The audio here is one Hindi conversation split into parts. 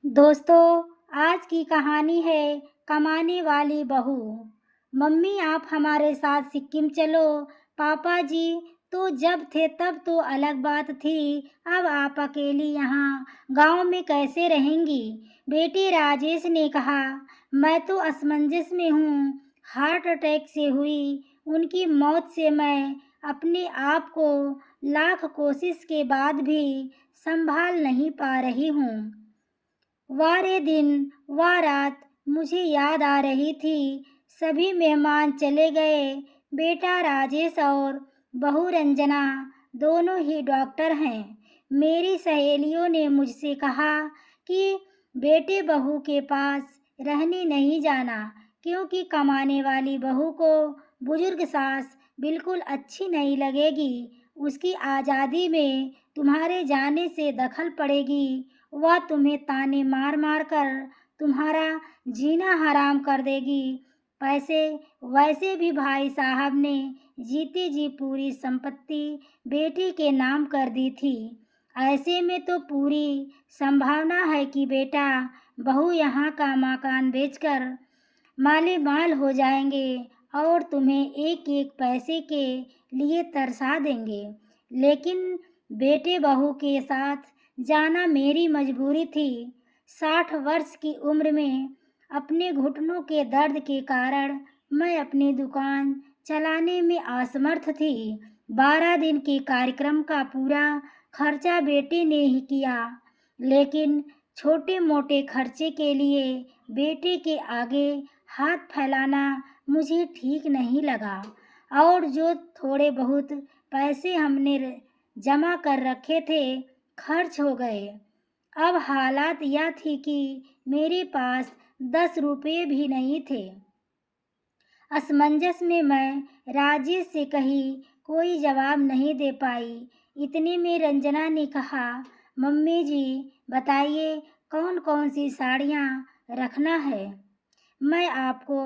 दोस्तों, आज की कहानी है कमाने वाली बहू। मम्मी आप हमारे साथ सिक्किम चलो। पापा जी तो जब थे तब तो अलग बात थी, अब आप अकेली यहाँ गांव में कैसे रहेंगी? बेटी राजेश ने कहा। मैं तो असमंजस में हूँ। हार्ट अटैक से हुई उनकी मौत से मैं अपने आप को लाख कोशिश के बाद भी संभाल नहीं पा रही हूँ। वारे दिन वह रात मुझे याद आ रही थी। सभी मेहमान चले गए। बेटा राजेश और बहू रंजना दोनों ही डॉक्टर हैं। मेरी सहेलियों ने मुझसे कहा कि बेटे बहू के पास रहने नहीं जाना, क्योंकि कमाने वाली बहू को बुजुर्ग सास बिल्कुल अच्छी नहीं लगेगी। उसकी आज़ादी में तुम्हारे जाने से दखल पड़ेगी। वह तुम्हें ताने मार मार कर तुम्हारा जीना हराम कर देगी। पैसे वैसे भी भाई साहब ने जीते जी पूरी संपत्ति बेटी के नाम कर दी थी। ऐसे में तो पूरी संभावना है कि बेटा बहू यहाँ का मकान बेचकर माले माल हो जाएंगे और तुम्हें एक एक पैसे के लिए तरसा देंगे। लेकिन बेटे बहू के साथ जाना मेरी मजबूरी थी। 60 वर्ष की उम्र में अपने घुटनों के दर्द के कारण मैं अपनी दुकान चलाने में असमर्थ थी। 12 दिन के कार्यक्रम का पूरा खर्चा बेटे ने ही किया, लेकिन छोटे मोटे खर्चे के लिए बेटे के आगे हाथ फैलाना मुझे ठीक नहीं लगा। और जो थोड़े बहुत पैसे हमने जमा कर रखे थे खर्च हो गए। अब हालात यह थी कि मेरे पास 10 रुपये भी नहीं थे। असमंजस में मैं राजेश से कही कोई जवाब नहीं दे पाई। इतने में रंजना ने कहा, मम्मी जी बताइए कौन कौन सी साड़ियाँ रखना है। मैं आपको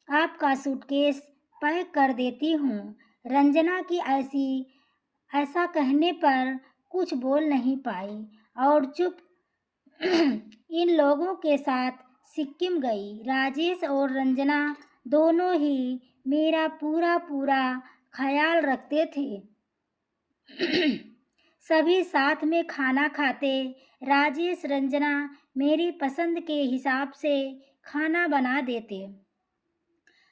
आपका सूटकेस पैक कर देती हूँ। रंजना की ऐसा कहने पर कुछ बोल नहीं पाई और चुप इन लोगों के साथ सिक्किम गई। राजेश और रंजना दोनों ही मेरा पूरा पूरा ख्याल रखते थे। सभी साथ में खाना खाते। राजेश रंजना मेरी पसंद के हिसाब से खाना बना देते।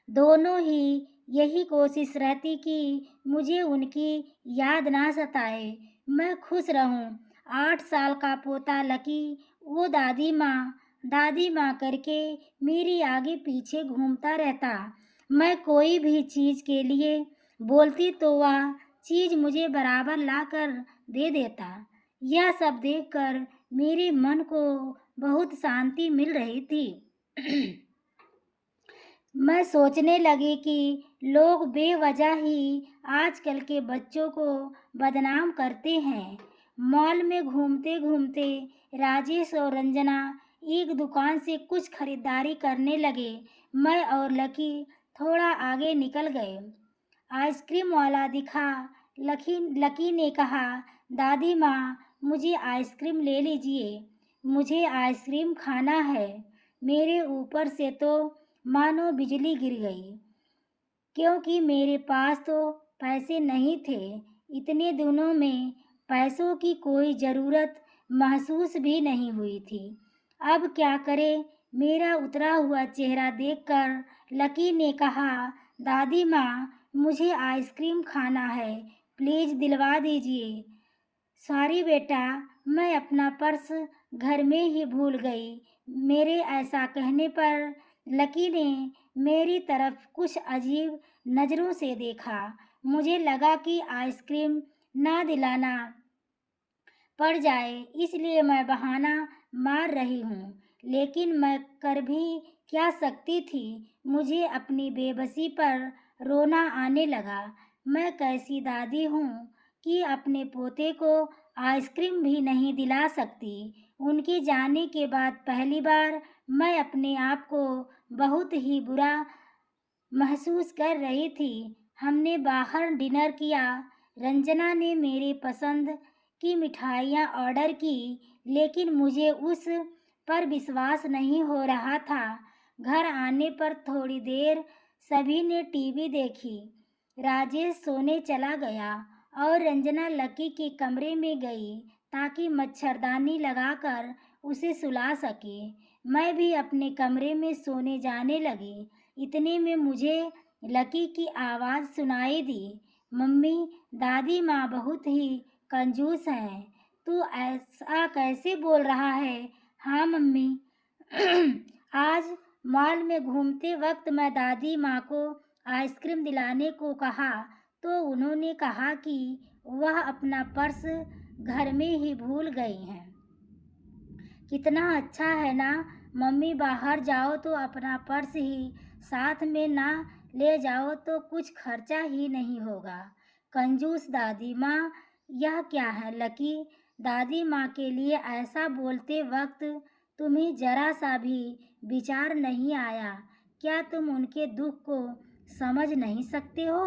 दोनों ही यही कोशिश रहती कि मुझे उनकी याद ना सताए, मैं खुश रहूं। 8 साल का पोता लकी वो दादी माँ करके मेरी आगे पीछे घूमता रहता। मैं कोई भी चीज़ के लिए बोलती तो वह चीज़ मुझे बराबर ला कर दे देता। यह सब देखकर मेरे मन को बहुत शांति मिल रही थी। मैं सोचने लगी कि लोग बेवजह ही आजकल के बच्चों को बदनाम करते हैं। मॉल में घूमते घूमते राजेश और रंजना एक दुकान से कुछ खरीदारी करने लगे। मैं और लकी थोड़ा आगे निकल गए। आइसक्रीम वाला दिखा। लकी ने कहा, दादी माँ मुझे आइसक्रीम ले लीजिए, मुझे आइसक्रीम खाना है। मेरे ऊपर से तो मानो बिजली गिर गई, क्योंकि मेरे पास तो पैसे नहीं थे। इतने दिनों में पैसों की कोई ज़रूरत महसूस भी नहीं हुई थी। अब क्या करें? मेरा उतरा हुआ चेहरा देखकर लकी ने कहा, दादी माँ मुझे आइसक्रीम खाना है, प्लीज़ दिलवा दीजिए। सॉरी बेटा, मैं अपना पर्स घर में ही भूल गई। मेरे ऐसा कहने पर लकी ने मेरी तरफ कुछ अजीब नज़रों से देखा। मुझे लगा कि आइसक्रीम ना दिलाना पड़ जाए, इसलिए मैं बहाना मार रही हूँ। लेकिन मैं कर भी क्या सकती थी? मुझे अपनी बेबसी पर रोना आने लगा। मैं कैसी दादी हूँ कि अपने पोते को आइसक्रीम भी नहीं दिला सकती। उनके जाने के बाद पहली बार मैं अपने आप को बहुत ही बुरा महसूस कर रही थी। हमने बाहर डिनर किया। रंजना ने मेरी पसंद की मिठाइयाँ ऑर्डर की, लेकिन मुझे उस पर विश्वास नहीं हो रहा था। घर आने पर थोड़ी देर सभी ने टीवी देखी। राजेश सोने चला गया और रंजना लकी के कमरे में गई ताकि मच्छरदानी लगाकर उसे सुला सके। मैं भी अपने कमरे में सोने जाने लगी। इतने में मुझे लकी की आवाज़ सुनाई दी। मम्मी, दादी माँ बहुत ही कंजूस हैं। तू ऐसा कैसे बोल रहा है? हाँ मम्मी, आज मॉल में घूमते वक्त मैं दादी माँ को आइसक्रीम दिलाने को कहा तो उन्होंने कहा कि वह अपना पर्स घर में ही भूल गई हैं। कितना अच्छा है ना? मम्मी, बाहर जाओ तो अपना पर्स ही साथ में ना ले जाओ तो कुछ खर्चा ही नहीं होगा। कंजूस दादी माँ, यह क्या है लकी? दादी माँ के लिए ऐसा बोलते वक्त तुम्हें जरा सा भी विचार नहीं आया? क्या तुम उनके दुख को समझ नहीं सकते हो?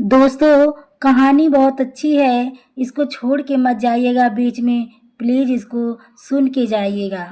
दोस्तों, कहानी बहुत अच्छी है। इसको छोड़ के मत जाइएगा बीच में, प्लीज़ इसको सुन के जाइएगा।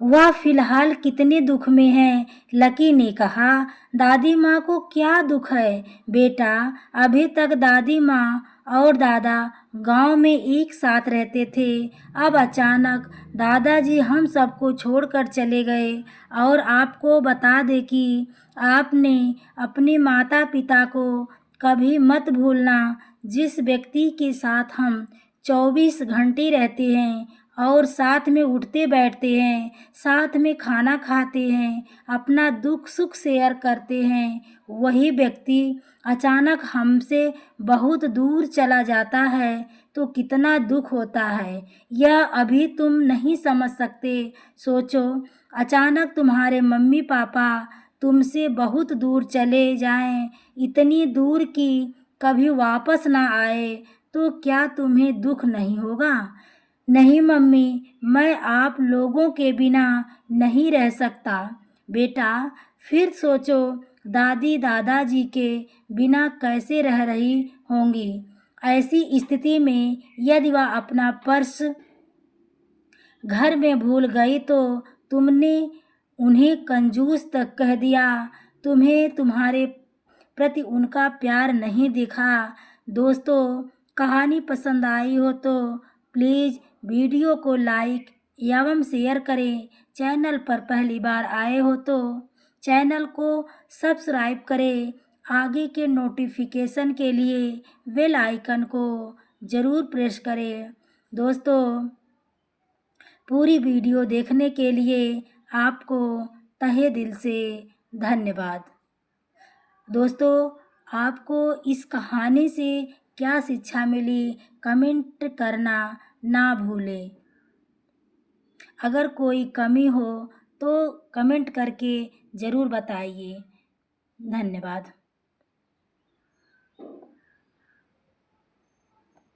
वह फिलहाल कितने दुख में है? लकी ने कहा। दादी माँ को क्या दुख है बेटा? अभी तक दादी माँ और दादा गांव में एक साथ रहते थे। अब अचानक दादाजी हम सबको छोड़कर चले गए। और आपको बता दें कि आपने अपने माता पिता को कभी मत भूलना। जिस व्यक्ति के साथ हम 24 घंटे रहते हैं और साथ में उठते बैठते हैं, साथ में खाना खाते हैं, अपना दुख सुख शेयर करते हैं, वही व्यक्ति अचानक हमसे बहुत दूर चला जाता है तो कितना दुख होता है। यह अभी तुम नहीं समझ सकते। सोचो, अचानक तुम्हारे मम्मी पापा तुमसे बहुत दूर चले जाएं, इतनी दूर कि कभी वापस ना आए, तो क्या तुम्हें दुख नहीं होगा? नहीं मम्मी, मैं आप लोगों के बिना नहीं रह सकता। बेटा, फिर सोचो दादी दादाजी के बिना कैसे रह रही होंगी। ऐसी स्थिति में यदि वह अपना पर्स घर में भूल गई तो तुमने उन्हें कंजूस तक कह दिया। तुम्हें तुम्हारे प्रति उनका प्यार नहीं दिखा। दोस्तों, कहानी पसंद आई हो तो प्लीज़ वीडियो को लाइक एवं शेयर करें। चैनल पर पहली बार आए हो तो चैनल को सब्सक्राइब करें। आगे के नोटिफिकेशन के लिए बेल आइकन को ज़रूर प्रेस करें। दोस्तों, पूरी वीडियो देखने के लिए आपको तहे दिल से धन्यवाद। दोस्तों, आपको इस कहानी से क्या शिक्षा मिली, कमेंट करना ना भूलें। अगर कोई कमी हो तो कमेंट करके ज़रूर बताइए। धन्यवाद।